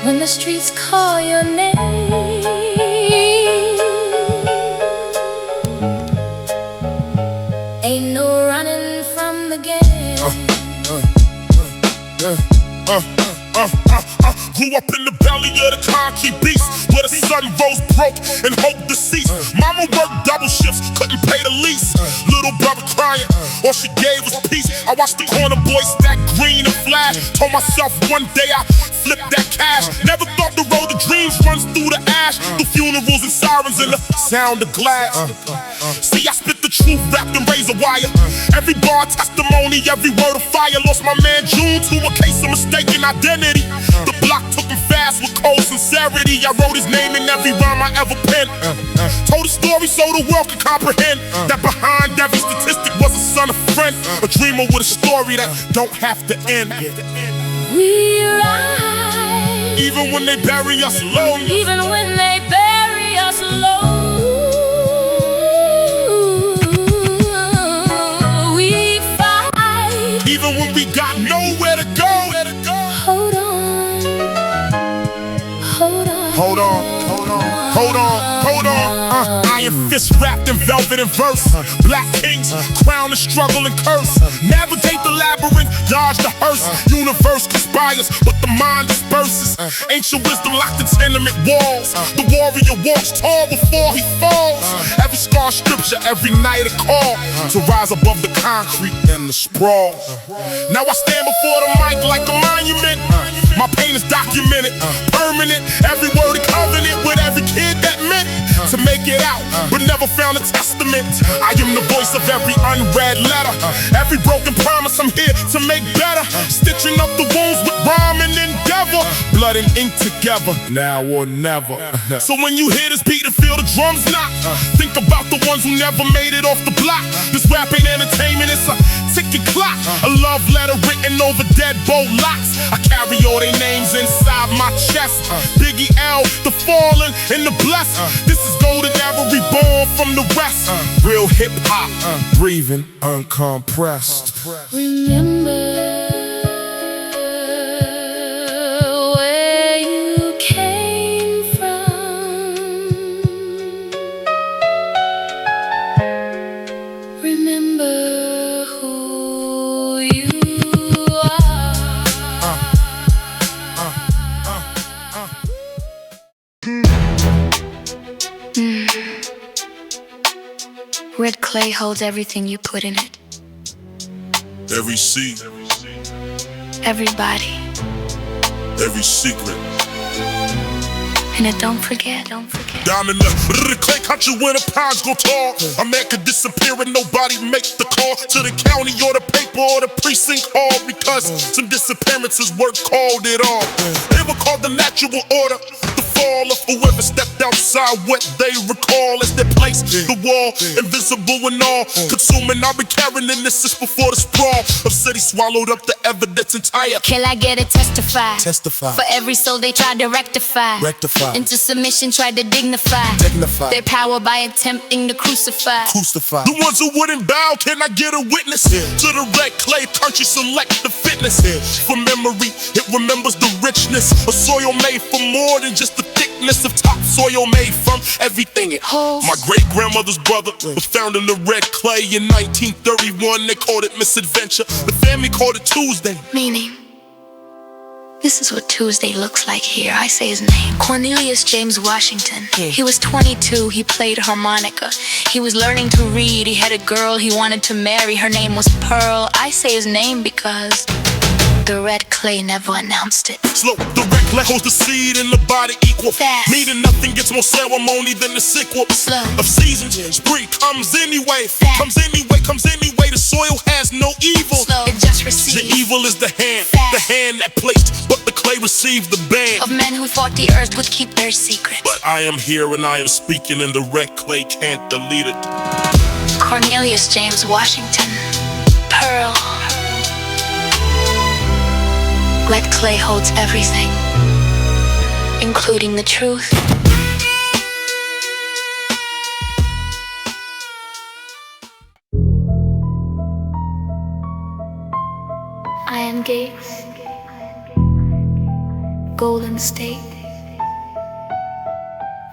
when the streets call your name. Ain't no running from the game. Grew up in the belly of the concrete beast, where the sun rose broke and hope deceased. Mama worked double shifts, couldn't pay the lease. Little brother crying, all she gave was peace. I watched the corner boy stack green and flash. Told myself one day I flip that cash. Never thought the road to dreams runs through the ash, through funerals and sirens and the sound of glass. See, I spit the truth wrapped in razor wire. Every bar testimony, every word of fire. Lost my man June to a case of mistaken identity. The block took him fast with cold sincerity. I wrote his name in every rhyme I ever penned. Told a story so the world could comprehend that behind every statistic was a son, a friend, a dreamer with a story that don't have to end. We rise, even when they bury us low. even when they bury us low. We fight, even when we got nowhere to go. hold on, hold on, Hold on, hold on, hold on, hold on. Iron fist wrapped in velvet and verse. Black kings, crown and struggle and curse. Navigate the labyrinth, dodge the hearse. Universe conspires, but the mind disperses. Ancient wisdom locked in tenement walls. The warrior walks tall before he falls. Every scar scripture, every night a call to rise above the concrete and the sprawl. Now I stand before the mic like a monument. My pain is documented, permanent. Every word a covenant with every kid that meant to make it out, but never found a testament. I am the voice of every unread letter. Every broken promise I'm here to make better. Stitching up the wounds with rhyme and endeavor. Blood and ink together, now or never. So when you hear this beat and feel the drums knock, think about the ones who never made it off the block. This rap ain't entertainment, it's a ticking clock. A love letter written over dead bolt locks. I carry all their names inside my chest. Biggie L, the fallen and the blessed. This is golden era reborn from the rest. Real hip hop, breathing uncompressed. remember where you came from. Remember who you are. Red clay holds everything you put in it. Every seed, Everybody. every secret. And it don't forget, don't forget. Down in the clay country where the pounds go tall. A man could disappear and nobody makes the call to the county or the paper or the precinct hall, because some disappearances weren't called at all. They were called the natural order. The fall of whoever stepped outside what they recall as their place. The wall, invisible and all consuming. I've been carrying this since before the sprawl of city swallowed up the evidence entire. Can I get it testify? Testify. For every soul they tried to rectify. Rectify. Into submission tried to dignify. Dignify. Their power by attempting to crucify. Crucify. The ones who wouldn't bow, can I get a witness? To the red clay country, select the fitness. For memory, it remembers the richness. A soil made for more than just the thickness of topsoil made from everything it holds. My great-grandmother's brother was found in the red clay in 1931. They called it misadventure. The family called it Tuesday. Meaning, this is what Tuesday looks like here. I say his name. Cornelius James Washington. He was 22, he played harmonica. He was learning to read, he had a girl he wanted to marry. Her name was Pearl. I say his name because the red clay never announced it. Slow, the red clay holds the seed and the body equal. Fast. Meaning nothing gets more ceremony than the sequel. Slow. Of seasons, spring comes anyway. Fast. Comes anyway, comes anyway. The soil has no evil. Slow. It just The received evil is the hand Fast. that placed, but the clay received the ban. of men who thought the earth would keep their secret. But I am here and I am speaking, and the red clay can't delete it. Cornelius James Washington. Pearl. Red clay holds everything, including the truth. Iron gates, golden state.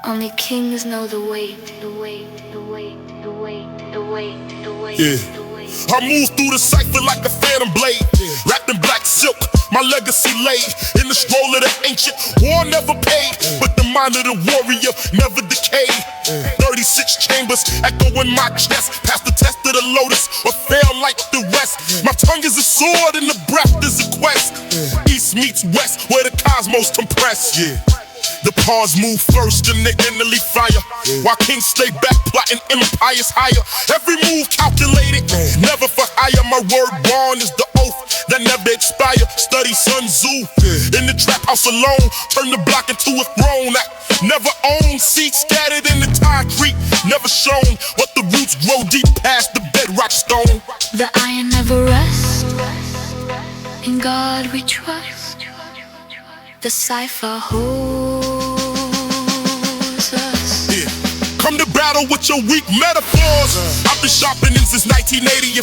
Only kings know the weight, the weight, the weight, the weight, the weight, the weight, the weight. I move through the cipher like a phantom blade, wrapped in black silk, my legacy laid in the scroll of the ancient. War never paid, but the mind of the warrior never decayed. 36 chambers echo in my chest, past the test of the lotus or fail like the rest. My tongue is a sword and the breath is a quest. East meets west, where the cosmos compress. The pawns move first and they innerly fire, while kings stay back plotting empires higher. Every move calculated, never for hire. My word born is the oath that never expire. Study Sun Tzu in the trap house alone, turn the block into a throne that never owned. Seeds scattered in the concrete, never shown, but the roots grow deep past the bedrock stone. The iron never rests, in God we trust. The cipher holds us. Come to battle with your weak metaphors. I've been sharpening since 1984.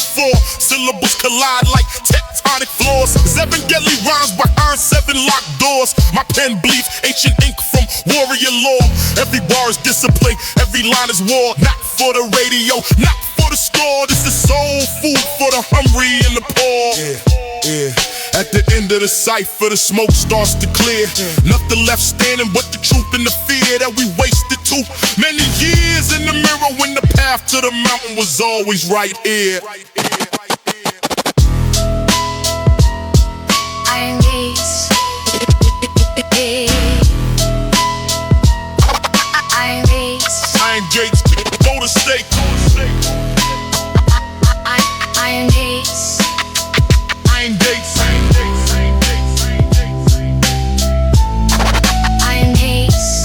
Syllables collide like tectonic floors. 7 deadly rhymes behind 7 locked doors. My pen bleeds ancient ink from warrior lore. Every bar is discipline, every line is war. Not for the radio, not for the store. This is soul food for the hungry and the poor. At the end of the cipher, the smoke starts to clear. Nothing left standing but the truth and the fear that we wasted too many years in the mirror when the path to the mountain was always right here. Iron gates, iron gates, Iron gates, go to stake. iron gates, Iron gates. iron gates.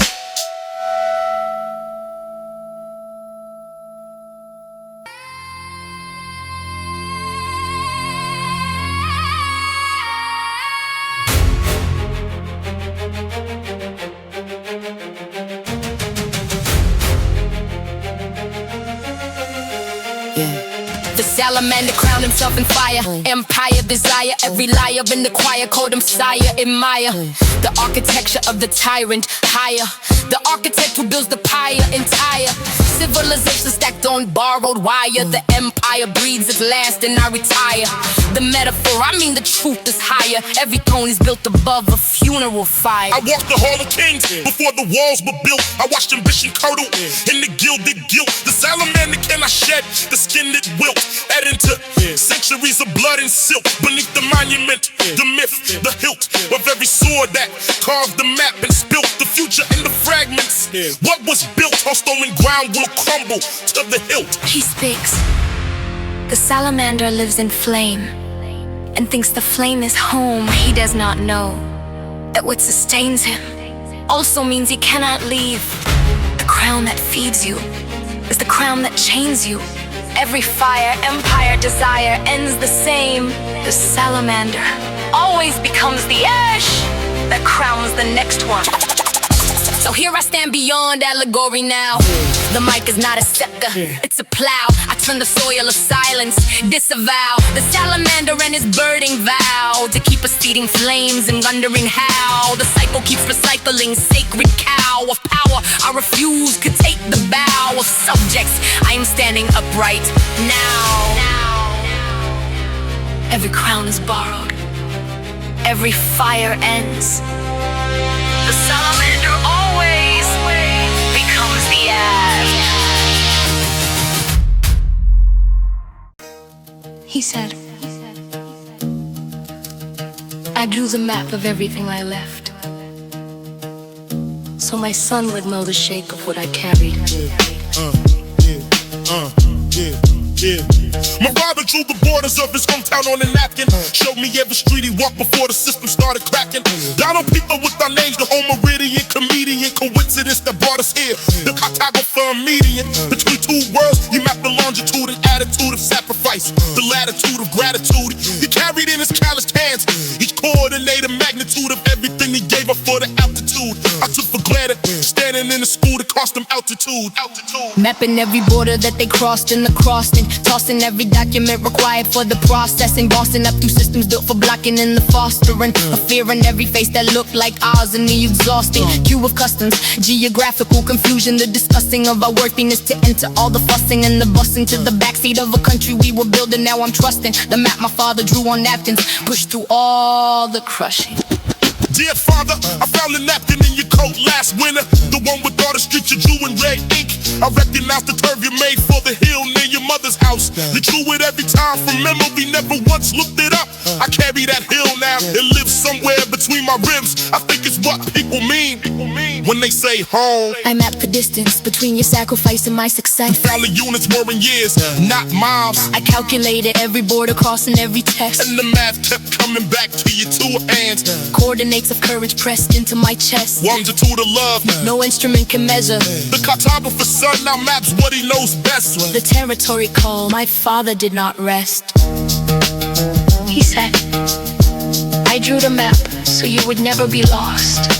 The salamander crowned himself in fire. Empire desire, every liar in the choir called him sire. Admire the architecture of the tyrant higher. The architect who builds the pyre entire. Civilization stacked on borrowed wire. The empire breathes its last and I retire. The metaphor, I mean the truth is higher. Every throne is built above a funeral fire. I walked the hall of kings before the walls were built. I watched ambition curdle in the gilded guilt. The salamander cannot shed the skin that wilt. Add into centuries of blood and silk. Beneath the monument, the myth, the hilt of every sword that carved the map and spilt the future in the fragments. What was built on stolen ground will crumble to the hilt. He speaks. The salamander lives in flame and thinks the flame is home. He does not know that what sustains him also means he cannot leave. The crown that feeds you is the crown that chains you. Every fire, empire, desire ends the same. The salamander always becomes the ash that crowns the next one. So here I stand beyond allegory now. The mic is not a scepter, it's a plow. I turn the soil of silence, disavow the salamander and his birding vow to keep us feeding flames and wondering how the cycle keeps recycling. Sacred cow of power, I refuse could take the bow of subjects. I am standing upright now. Every crown is borrowed. Every fire ends. The salamander always becomes the ash. He said, I drew the map of everything I left, so my son would know the shake of what I carried. My father drew the borders of his hometown on a napkin. Showed me every street he walked before the system started cracking. Down on people with our names, the whole meridian, comedian, coincidence that brought us here. The cartographer, a median. Between two worlds, you map the longitude and attitude of sacrifice. The latitude of gratitude. He carried in his calloused hands each coordinated magnitude of everything he gave up for the altitude. I took for granted, standing in the school to cost them altitude. Mapping every border that they crossed in the crossing, tossing every document required for the processing, bossing up through systems built for blocking and the fostering of fear in every face that looked like ours and the exhausting queue of customs, geographical confusion, the discussing of our worthiness to enter all the fussing and the busing to the backseat of a country we were building. Now I'm trusting the map my father drew on napkins, pushed through all the crushing. Dear father, I found a napkin in your coat last winter, the one with all the streets you drew in red ink. I recognize the turf you made for the hill near your mother's house. You drew it every time from memory, never once looked it up. I carry that hill now, it lives somewhere between my ribs. I think it's what people mean when they say home. I mapped the distance between your sacrifice and my success. Found the units were in years, not miles. I calculated every border crossing every test, And the math kept coming back to your two hands. coordinates of courage pressed into my chest. Longitude of love, No instrument can measure the cartographer's son now maps what he knows best. the territory call. My father did not rest. He said, I drew the map so you would never be lost.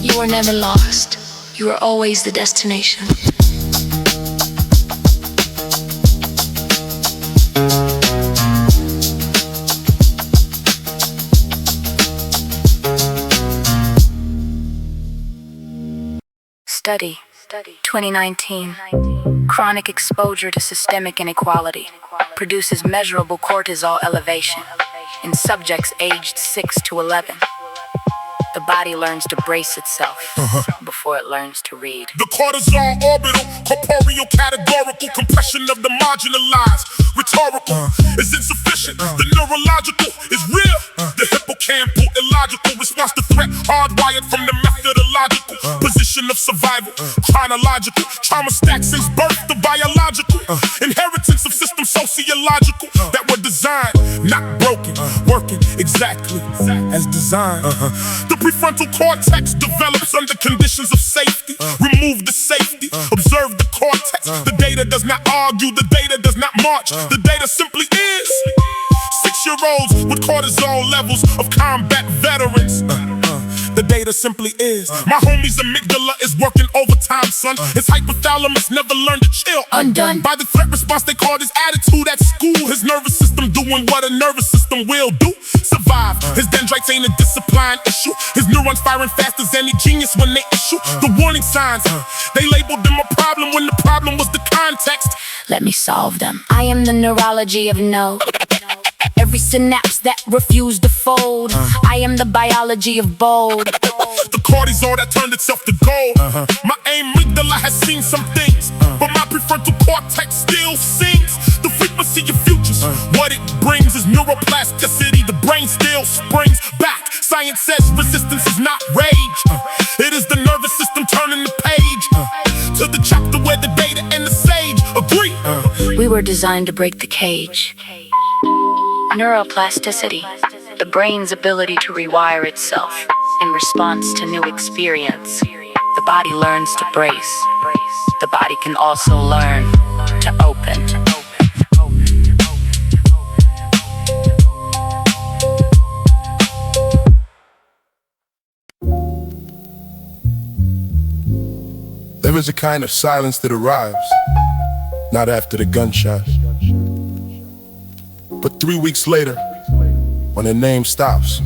You were never lost. You were always the destination. Study 2019. Chronic exposure to systemic inequality produces measurable cortisol elevation in subjects aged 6 to 11. The body learns to brace itself before it learns to read. The cortisol orbital, corporeal, categorical compression of the marginalized. Rhetorical is insufficient. The neurological is real. The hippocampal, illogical response to threat, hardwired from the methodological position of survival. Chronological trauma stacks since birth to biological. Inheritance of systems sociological that were designed, not broken, working exactly as designed. The prefrontal cortex develops under conditions of safety. Remove the safety, observe the cortex. The data does not argue, the data does not march. The data simply is. 6-year-olds with cortisol levels of combat veterans. The data simply is. My homie's amygdala is working overtime, son. His hypothalamus never learned to chill. Undone by the threat response they called his attitude at school. His nervous system doing what a nervous system will do. Survive. His dendrites ain't a discipline issue. His neurons firing fast as any genius when they issue the warning signs. They labeled them a problem when the problem was the context. Let me solve them. I am the neurology of no. every synapse that refused to fold. I am the biology of bold. The cortisol that turned itself to gold. My amygdala has seen some things, but my prefrontal cortex still sings the frequency of futures. What it brings is neuroplasticity. The brain still springs back. Science says resistance is not rage. It is the nervous system turning the page to the chapter where the data and the sage agree. We were designed to break the cage. Neuroplasticity, the brain's ability to rewire itself in response to new experience. The body learns to brace. The body can also learn to open. There is a kind of silence that arrives, not after the gunshots, but 3 weeks later, when the name stops,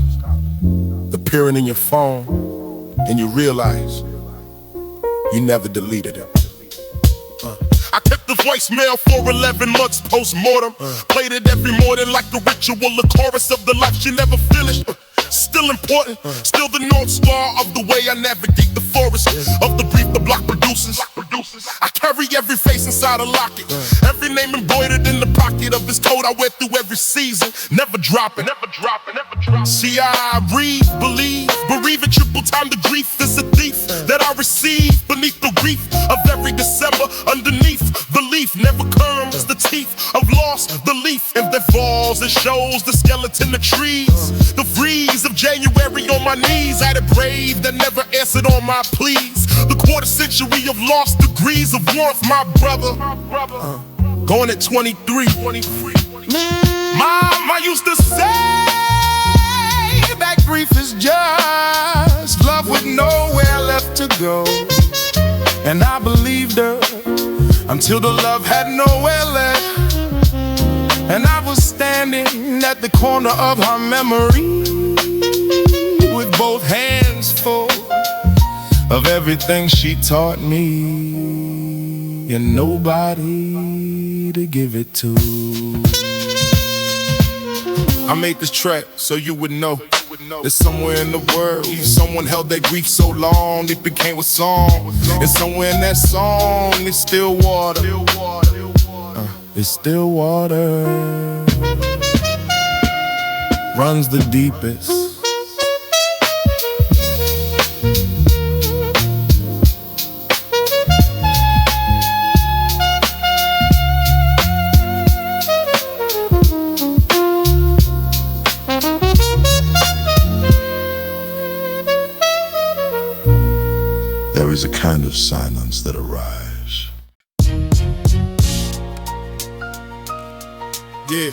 appearing in your phone, and you realize you never deleted it. I kept the voicemail for 11 months post-mortem. Played it every morning like the ritual, the chorus of the life she never finished. Still important, still the North Star of the way I navigate the forest of the brief the block produces. I carry every face inside a locket, every name embroidered in the pocket of his coat I wear through every season, never dropping, never dropping, never dropping. See, I read, believe, bereave in triple time. The grief is a thief that I receive beneath the reef of every December. Underneath the leaf never comes the teeth of lost belief. If there falls, it shows the skeleton of trees. The freeze of January on my knees. I had a brave that never answered on my pleas. The quarter century of lost degrees of warmth, my brother. Going at 23. Mom, I used to say that grief is just love with nowhere left to go. till the love had nowhere left. And I was standing at the corner of her memory with both hands full of everything she taught me, and nobody to give it to. I made this track so you would know that somewhere in the world someone held their grief so long it became a song. And somewhere in that song it's still water. It's still water. Runs the deepest. There is a kind of silence that arrives. Yeah.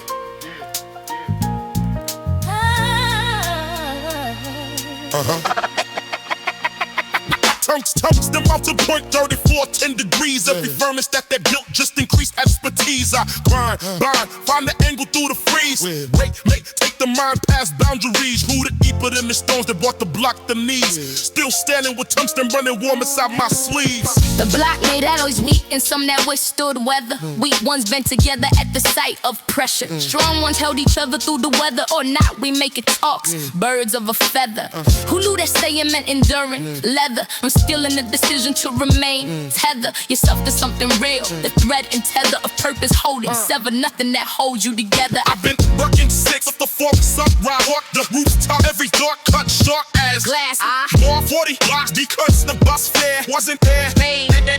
Tungsten mountain point 34, 10 degrees. Every furnace that they built just increased expertise. I grind, blind, find the angle through the freeze. Wait, take the mind past boundaries. Who the deeper than the stones that brought to block the knees? Still standing with tungsten running warm inside my sleeves. The block made alloys weak and some that withstood weather. Weak ones bent together at the sight of pressure. Strong ones held each other through the weather or not. We make it talks, birds of a feather. Who knew that saying meant enduring? Leather, I'm still in the decision to remain. Tether yourself to something real. The thread and tether of purpose holding. Sever nothing that holds you together. I've been working 6 of the 4 sunrise. Walk the rooftop, every dark cut sharp as glass. More 40 blocks because the bus fare wasn't there.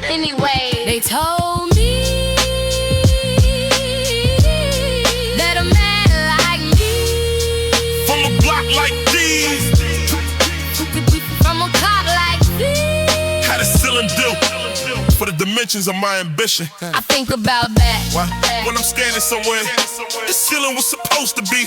Anyway, they told me that a man like me from a block like these, from a clock like this had a ceiling built for the dimensions of my ambition. I think about that. What? When I'm standing somewhere, the ceiling was supposed to be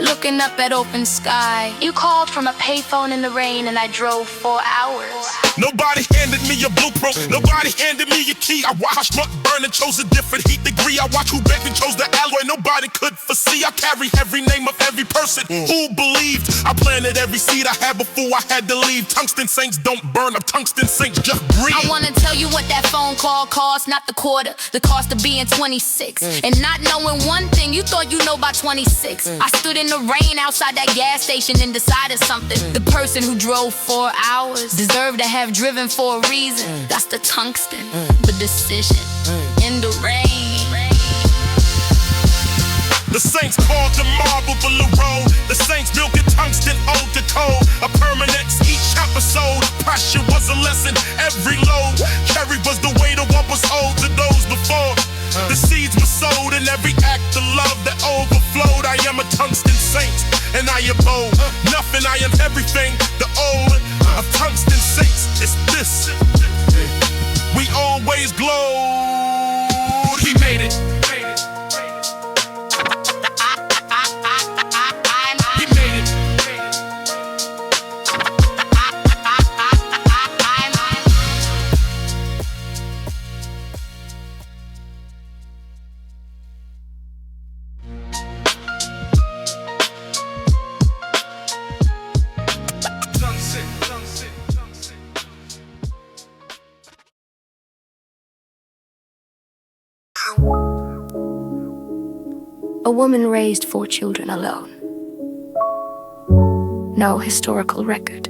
looking up at open sky. You called from a payphone in the rain and I drove 4 hours. Nobody handed me a blueprint, nobody handed me a key. I watched truck burn and chose a different heat degree. I watched who begged and chose the alloy nobody could foresee. I carry every name of every person who believed. I planted every seed I had before I had to leave. Tungsten Saints don't burn up, Tungsten Saints just breathe. I wanna tell you what that phone call cost, not the quarter, the cost of being 26. And not knowing one thing, you thought you know by 26. I stood in the rain outside that gas station and decided something. The person who drove 4 hours deserved to have driven for a reason. That's the tungsten, the decision in the rain. The Saints called the marble below road. The Saints built the tungsten ode to code. A permanence each episode. Passion was a lesson, every load carried was the weight of what was owed to those before. The seeds were sowed in every act of love that overflowed. I am a tungsten saint and I abode. Nothing, I am everything. The old of tungsten saints is this. We always glowed. He made it. A woman raised 4 children alone. No historical record.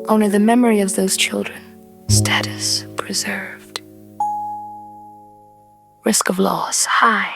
Only the memory of those children. Status preserved. Risk of loss high.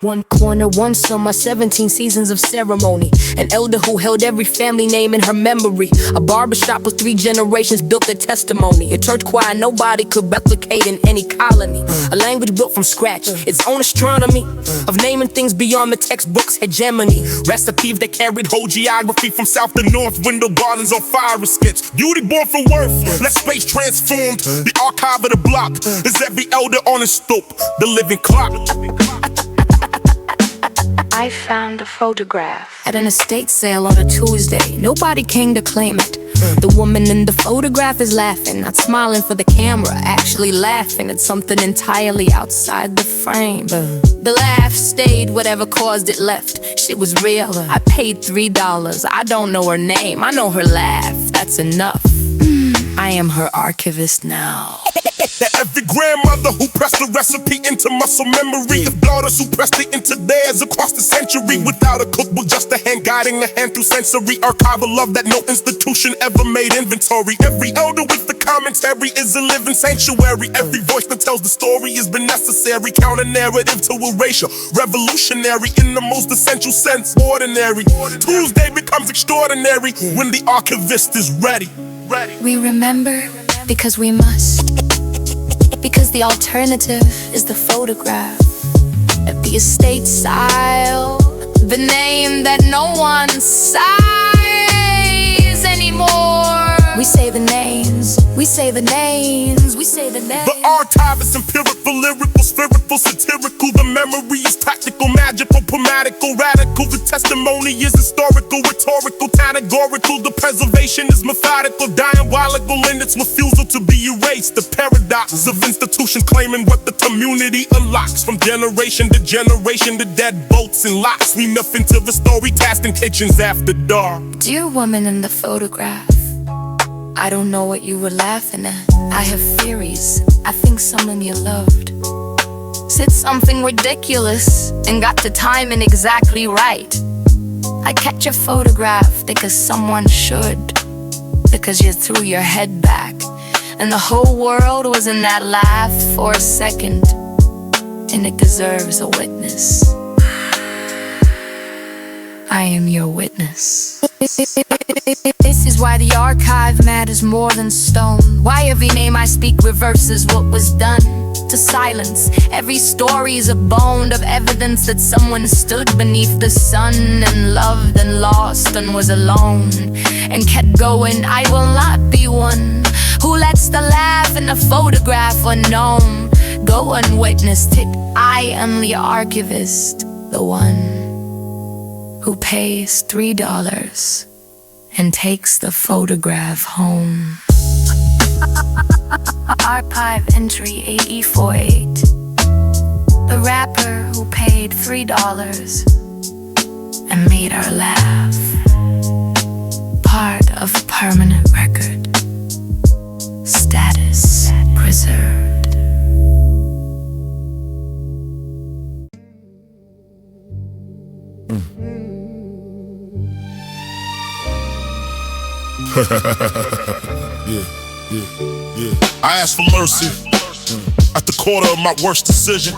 One corner, one summer, 17 seasons of ceremony. An elder who held every family name in her memory. A barbershop with 3 generations built their testimony. A church choir nobody could replicate in any colony. A language built from scratch, its own astronomy of naming things beyond the textbook's hegemony. Recipes that carried whole geography from south to north. Window gardens on fire escapes. Beauty born from worth, let space transformed. The archive of the block is every elder on his stoop. The living clock. I found a photograph at an estate sale on a Tuesday. Nobody came to claim it. The woman in the photograph is laughing, not smiling for the camera, actually laughing at something entirely outside the frame. The laugh stayed, whatever caused it left. Shit was real. I paid $3. I don't know her name, I know her laugh. That's enough. I am her archivist now. That every grandmother who pressed the recipe into muscle memory, of daughters who pressed it into theirs across the century, without a cookbook, just a hand guiding a hand through sensory archival love that no institution ever made inventory. Every elder with the commentary is a living sanctuary. Every voice that tells the story has been necessary. Counter narrative to erasure, revolutionary in the most essential sense. Ordinary Tuesday becomes extraordinary when the archivist is ready. We remember because we must, because the alternative is the photograph at the estate sale, the name that no one says anymore. We say the names, we say the names, we say the names. The archive is empirical, lyrical, spherical, satirical. The memory is tactical, magical, poematical, radical. The testimony is historical, rhetorical, categorical. The preservation is methodical, diabolical in its refusal to be erased. The paradoxes of institutions claiming what the community unlocks. From generation to generation, the dead boats and locks. We nothing to the story, tasking kitchens after dark. Dear woman in the photograph, I don't know what you were laughing at. I have theories. I think someone you loved said something ridiculous and got the timing exactly right. I catch a photograph because someone should, because you threw your head back and the whole world was in that laugh for a second, and it deserves a witness. I am your witness. This is why the archive matters more than stone. Why every name I speak reverses what was done to silence. Every story is a bone of evidence that someone stood beneath the sun and loved and lost and was alone and kept going. I will not be one who lets the laugh in the photograph unknown go unwitnessed. I am the archivist, the one who pays $3 and takes the photograph home. Archive entry 848. The rapper who paid $3 and made her laugh. Part of permanent record. Status preserved. I asked for mercy at the quarter of my worst decision,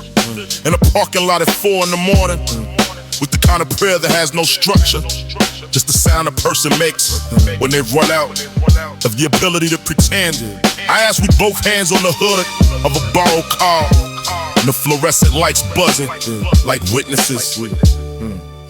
in a parking lot at 4 in the morning, with the kind of prayer that has no structure, just the sound a person makes when they've run out of the ability to pretend. I asked with both hands on the hood of a borrowed car, and the fluorescent lights buzzing like witnesses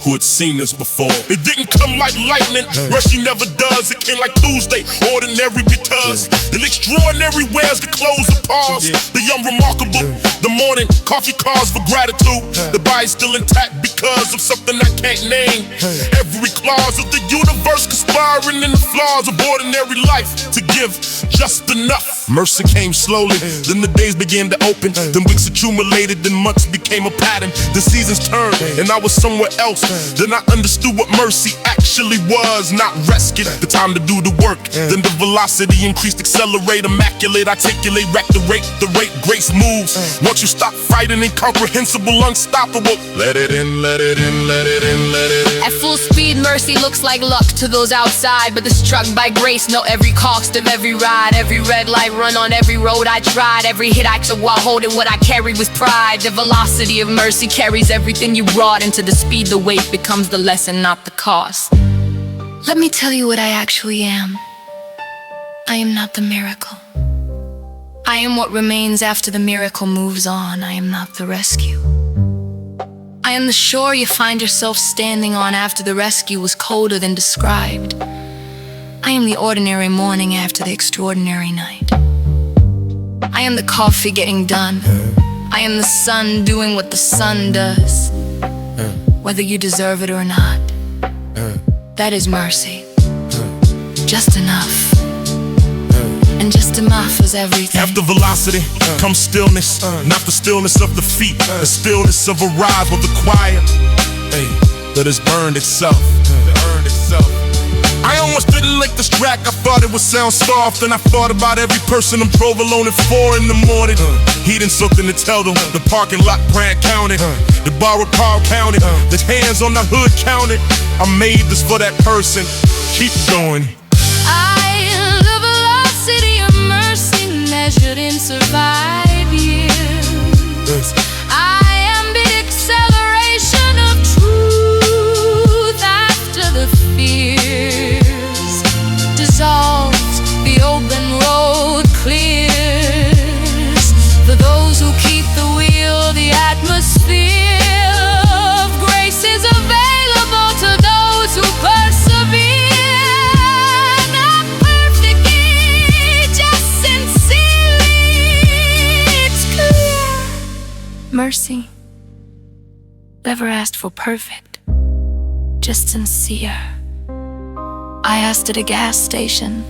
who had seen this before. It didn't come like lightning, rushing never does. It came like Tuesday, ordinary because the extraordinary wears the clothes of pause. The unremarkable, the morning coffee calls for gratitude. The body's still intact because of something I can't name. Every clause of the universe conspiring in the flaws of ordinary life to give just enough. Mercy came slowly, then the days began to open. Then weeks accumulated, then months became a pattern. The seasons turned, and I was somewhere else. Then I understood what mercy actually was, not rescue. The time to do the work, then the velocity increased, accelerate, immaculate, articulate, rack the rate, grace moves. Once you stop fighting, incomprehensible, unstoppable. Let it in, let it in, let it in, let it in. At full speed, mercy looks like luck to those outside, but the struck by grace know every cost of every ride. Every red light run on every road I tried. Every hit I took while holding what I carried was pride. The velocity of mercy carries everything you brought into the speed. The weight becomes the lesson, not the cost. Let me tell you what I actually am. I am not the miracle. I am what remains after the miracle moves on. I am not the rescue. I am the shore you find yourself standing on after the rescue was colder than described. I am the ordinary morning after the extraordinary night. I am the coffee getting done. I am the sun doing what the sun does. whether you deserve it or not. That is mercy. Just enough. And just enough is everything. After velocity comes stillness, not the stillness of the feet, the stillness of a rise with the quiet that has burned itself. I almost didn't like this track, I thought it would sound soft. And I thought about every person I drove alone at 4 in the morning. Heeding something to tell them, the parking lot brand counted, the borrowed car counted, the hands on the hood counted. I made this for that person, keep going. The velocity of mercy measured in survived years. I am the acceleration of truth after the fears dissolves, the open road clears. For those who keep the wheel, the atmosphere of grace is available to those who persevere. Mercy never asked for perfect, just sincere. I asked at a gas station,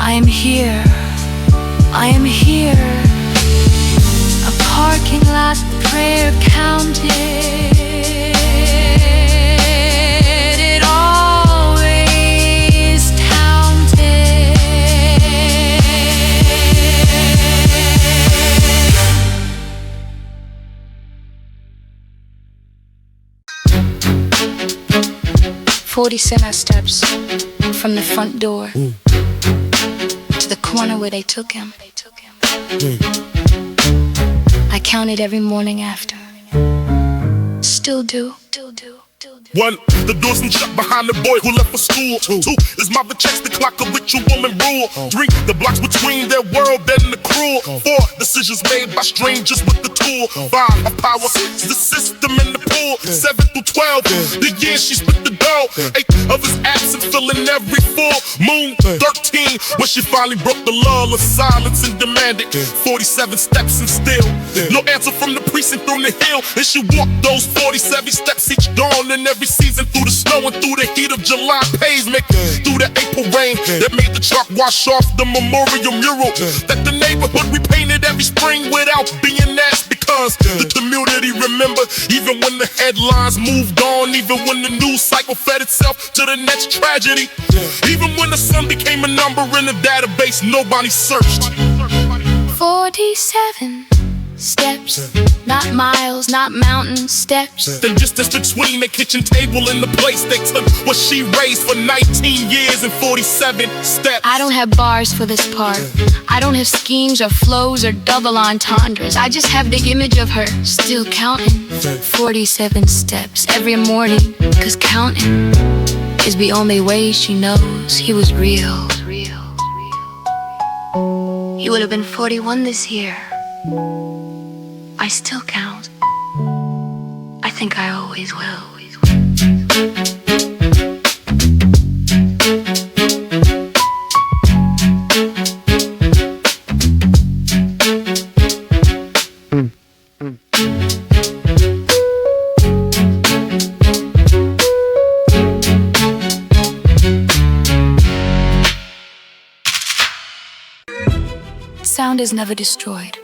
I am here, I am here. A parking lot prayer counted, it always counted. 40 center steps from the front door to the corner where they took him. I counted every morning after. Still do. One, the door's been shut behind the boy who left for school. Two, his mother checks the clock of ritual woman rule. Three, the blocks between their world and the cruel. Four, decisions made by strangers with the tool. Five, a power, six, the system in the pool. 7 through 12, the year she split the dough. 8 of his absent filling every full moon. 13, when she finally broke the lull of silence and demanded 47 steps and still no answer from the precinct on the hill. And she walked those 47 steps each dawn and every season, through the snow and through the heat of July pavement, through the April rain that made the chalk wash off the memorial mural that the neighborhood repainted every spring without being asked, because the community remembered even when the headlines moved on, even when the news cycle fed itself to the next tragedy, even when the sun became a number in the database nobody searched. 47 steps, not miles, not mountain steps. The distance between the kitchen table and the place they took what she raised for 19 years and 47 steps. I don't have bars for this part. I don't have schemes or flows or double entendres. I just have the image of her still counting 47 steps every morning, 'cause counting is the only way she knows he was real. He would have been 41 this year. I still count. I think I always will. Sound is never destroyed,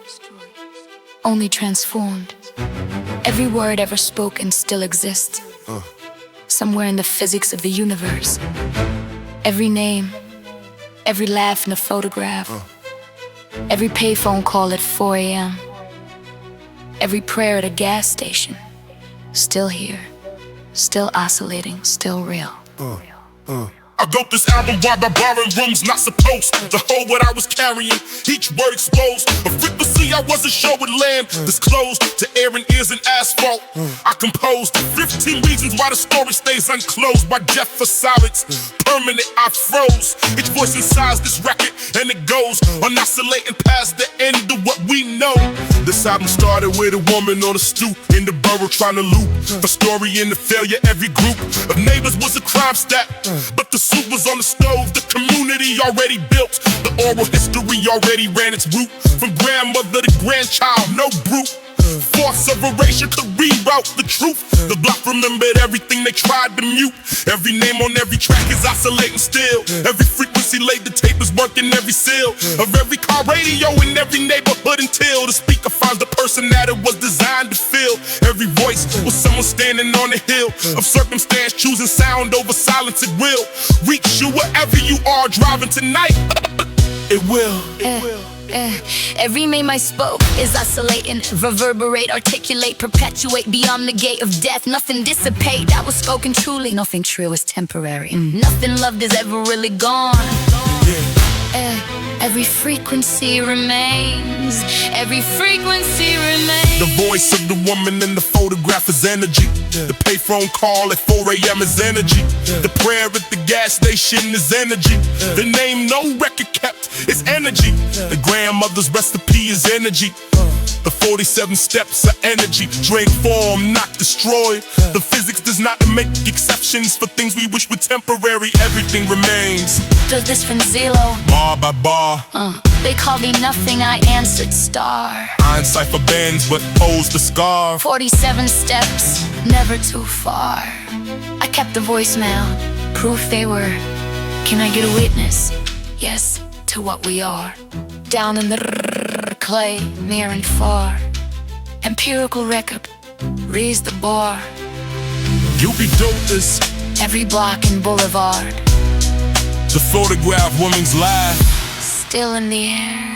only transformed. Every word ever spoken still exists, somewhere in the physics of the universe. Every name, every laugh in a photograph, every payphone call at 4 a.m., every prayer at a gas station, still here, still oscillating, still real. I wrote this album while by borrowing rooms not supposed to hold what I was carrying, each word exposed. A frequency I wasn't sure would land, disclosed to air and ears and asphalt. I composed 15 reasons why the story stays unclosed. By death for silence, permanent I froze. Each voice insides this record and it goes on oscillating past the end of what we know. This album started with a woman on a stoop in the borough trying to loop a story in the failure. Every group of neighbors was a crime stat, but the soup was on the stove. The community already built, the oral history already ran its route from grandmother to grandchild. No brute Force of erasure could reroute the truth. The block remembered everything they tried to mute. Every name on every track is oscillating still. Every frequency laid, the tape is working every seal of every car radio in every neighborhood until the speaker finds the person that it was designed to fill. Every voice was someone standing on the hill of circumstance, choosing sound over silence. It will reach you wherever you are driving tonight. It will. Every name I spoke is oscillating, reverberate, articulate, perpetuate beyond the gate of death. Nothing dissipate, that was spoken truly. Nothing true is temporary. Nothing loved is ever really gone. Every frequency remains. Every frequency remains. The voice of the woman in the photograph is energy. The payphone call at 4 a.m. is energy. The prayer at the gas station is energy. The name no record kept is energy. The grandmother's recipe is energy. The 47 steps are energy. Drain form, not destroyed. The physics does not make exceptions for things we wish were temporary. Everything remains. Does this from Zillow? Bar by bar. They called me nothing, I answered star. Iron Cipher bends but holds the scar. 47 steps, never too far. I kept the voicemail, proof they were. Can I get a witness? Yes, to what we are. Down in the clay, near and far. Empirical record, raise the bar. You be dope this. Every block and boulevard. The photograph woman's life. Still in the air.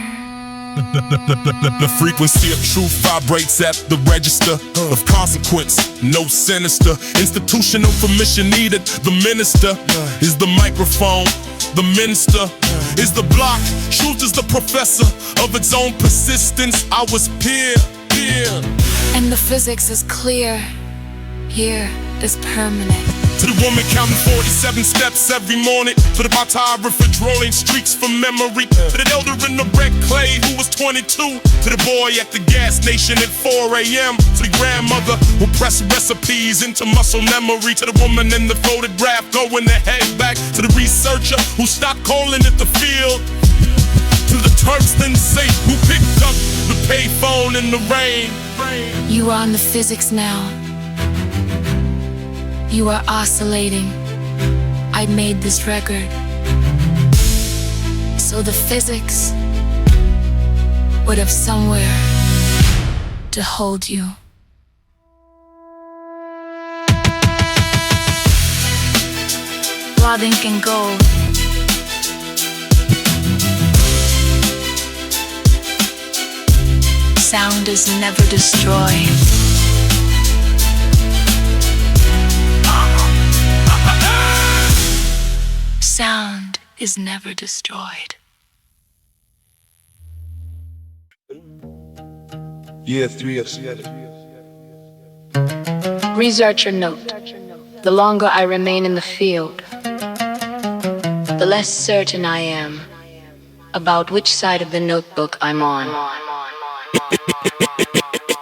The frequency of truth vibrates at the register of consequence, no sinister. Institutional permission needed. The minister is the microphone. The minister is the block. Truth is the professor of its own persistence. I was peer. And the physics is clear. Here is permanent. To the woman counting 47 steps every morning. To the cartographer drawing streaks from memory. To the elder in the red clay who was 22. To the boy at the gas station at 4 a.m. To the grandmother who pressed recipes into muscle memory. To the woman in the photograph going to head back. To the researcher who stopped calling it the field. To the Tungsten Saints who picked up the payphone in the rain. You are on the physics now. You are oscillating. I made this record so the physics would have somewhere to hold you. Blood, ink, and gold. Sound is never destroyed. Sound is never destroyed. Researcher note: the longer I remain in the field, the less certain I am about which side of the notebook I'm on.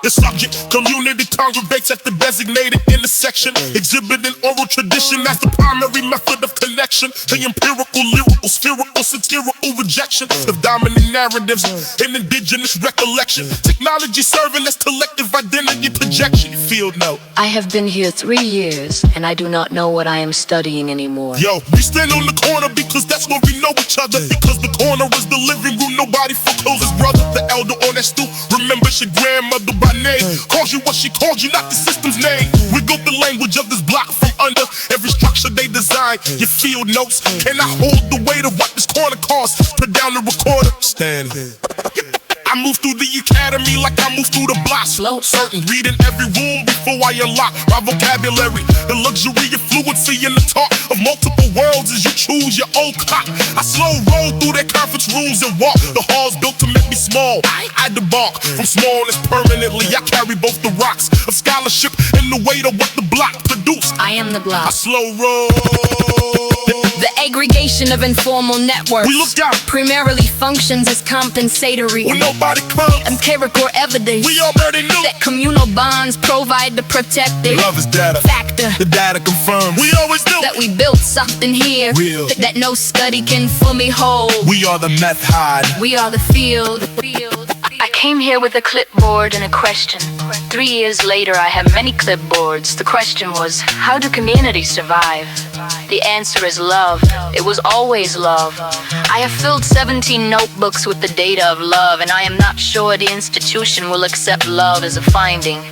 The subject, community congregates at the designated intersection, exhibiting oral tradition as the primary method of connection. The empirical, lyrical, spherical, satirical rejection of dominant narratives and indigenous recollection. Technology serving as collective identity projection. Field note: I have been here 3 years, and I do not know what I am studying anymore. Yo, we stand on the corner because that's where we know each other. Because the corner is the living room, nobody forecloses brother. The elder on that stoop remembers your grandmother by name. Calls you what she called you, not the system's name. We got the language of this block from under every structure they design. Your field notes cannot hold the weight of what this corner costs. Put down the recorder. Stand here. I move through the academy like I move through the block. Slow, certain, reading every room before I unlock my vocabulary. The luxury of fluency in the talk of multiple worlds as you choose your own clock. I slow roll through their conference rooms and walk the halls built to make me small. I debark from smallness permanently. I carry both the rocks of scholarship and the weight of what the block produced. I am the block. I slow roll. The aggregation of informal networks We look out primarily functions as compensatory. when nobody comes. Empirical evidence We already knew that communal bonds provide the protective love is data. factor The data confirms. We always knew that we built something here Real. that no study can fully hold. we are the meth hide. We are the field. I came here with a clipboard and a question. 3 years later, I have many clipboards. The question was, how do communities survive? The answer is love. It was always love. I have filled 17 notebooks with the data of love, and I am not sure the institution will accept love as a finding.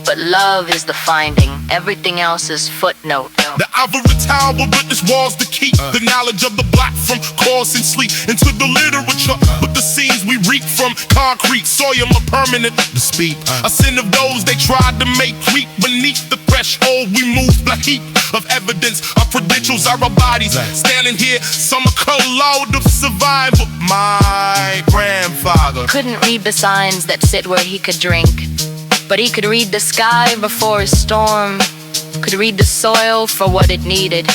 But love is the finding. Everything else is footnote. The ivory tower with its walls to keep the knowledge of the black from cause and sleep into the literature. But the scenes we reap from concrete, soil more permanent to speak. A sin of those they tried to make creep beneath the threshold. We moved a heap of evidence. Our credentials are our bodies. Standing here, some are load of survival. My grandfather Couldn't read the signs that said where he could drink, but he could read the sky before a storm. Could read the soil for what it needed.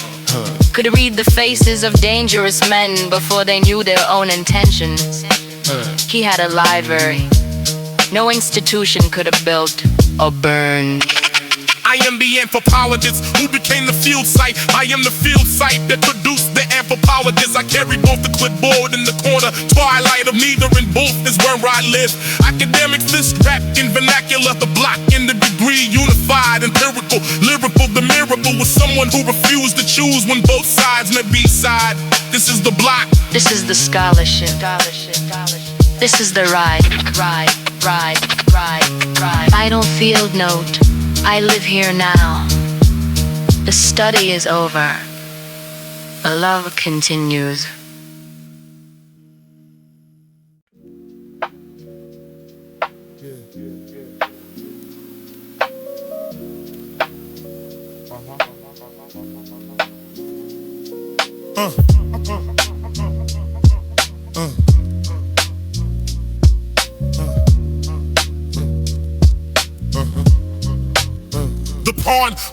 Could read the faces of dangerous men before they knew their own intentions. He had a library no institution could have built or burned. I am the anthropologist who became the field site. I am the field site that produced the anthropologist. I carry both the clipboard in the corner, twilight of neither, and both is where I live. Academics, this wrapped in vernacular, the block in the degree, unified, empirical, lyrical. The miracle was someone who refused to choose when both sides met B-side. This is the block. This is the scholarship. This is the ride. Vital field note. I live here now. The study is over. The love continues.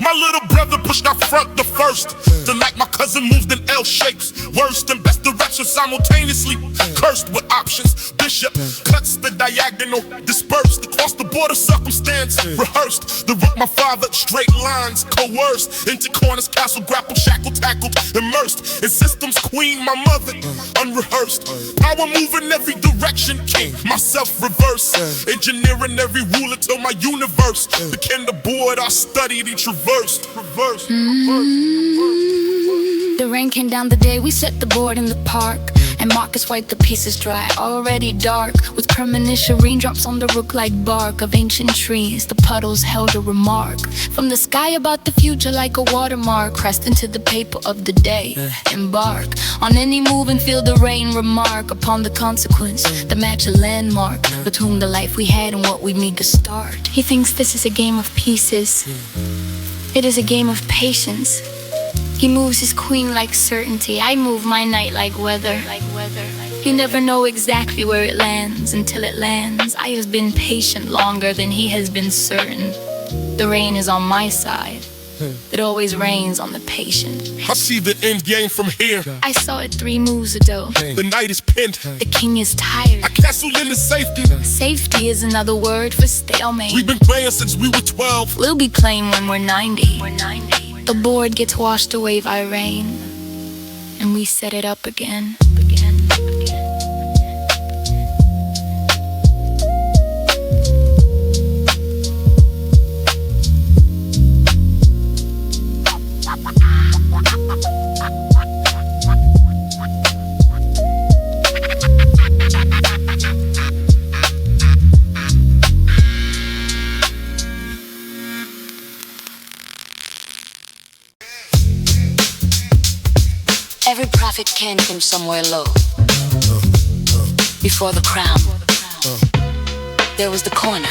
My little brother pushed out front the first. Then like my cousin moved in L shapes. Worst and best directions simultaneously. Cursed with options. Bishop cuts the diagonal. Dispersed across the border circumstance. Rehearsed. The rook my father. Straight lines. Coerced. Into corners. Castle grapple. Shackled. Tackled. Immersed. In systems queen my mother. Unrehearsed. Power moving every direction. King. Myself reverse. Engineering every ruler till my universe. The kinder board I studied each reversed. The rain came down the day we set the board in the park, and Marcus wiped the pieces dry, already dark, with premonition raindrops on the rook like bark of ancient trees. The puddles held a remark from the sky about the future like a watermark, pressed into the paper of the day. Embark on any move and feel the rain remark upon the consequence that match a landmark between the life we had and what we need to start. He thinks this is a game of pieces. It is a game of patience. He moves his queen like certainty. I move my knight like weather. You never know exactly where it lands until it lands. I have been patient longer than he has been certain. The rain is on my side. It always rains on the patient. I see the end game from here. I saw it 3 moves ago. The night is pinned. The king is tired. I castled into safety. Safety is another word for stalemate. We've been playing since we were 12. We'll be playing when we're 90. The board gets washed away by rain, and we set it up again. Every prophet came from somewhere low. Before the crown, there was the corner.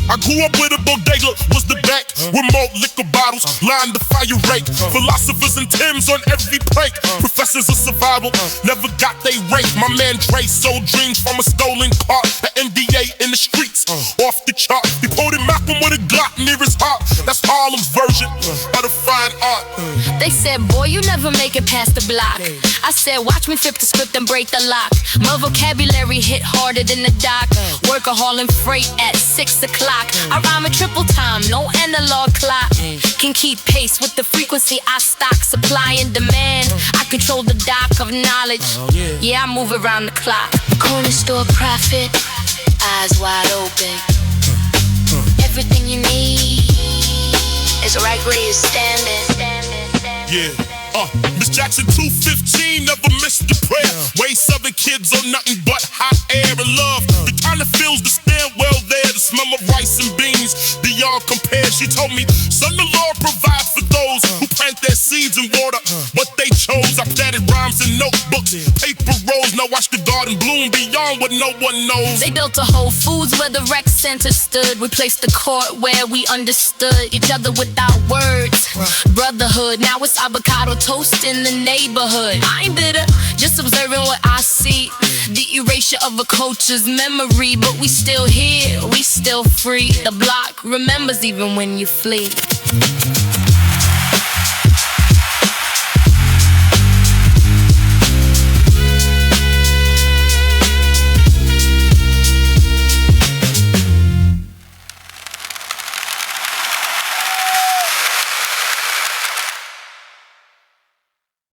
I grew up with a bodega, was the back with malt liquor bottles, lined the fire rake. Philosophers and Timbs on every plate. Professors of survival never got they rate. My man Dre sold dreams from a stolen car. The NDA in the streets, off the chart. He quoted Malcolm with a Glock near his heart. That's Harlem's version of the fine art. They said, boy, you never make it past the block. I said, watch me flip the script and break the lock. My vocabulary hit harder than the dock. Work a hauling freight at 6 o'clock. I rhyme a triple time, no analog clock. Can keep pace with the frequency I stock. Supply and demand, I control the dock of knowledge. Yeah, I move around the clock. Corner store prophet, eyes wide open. Everything you need is right where you're standing. Yeah. Miss Jackson 215 never missed the prayer. Way Southern kids on nothing but hot air and love. The kind of feels to stand well there. The smell of rice and beans beyond compare. She told me, son, the Lord provides for those who plant their seeds in water. What they chose, I planted rhymes in notebooks, paper rolls. Now watch the garden bloom beyond what no one knows. They built a Whole Foods where the rec center stood. We placed the court where we understood each other without words. Brotherhood, now it's avocado toast in the neighborhood. I ain't bitter, just observing what I see. The erasure of a culture's memory, but we still here, we still free. The block remembers even when you flee.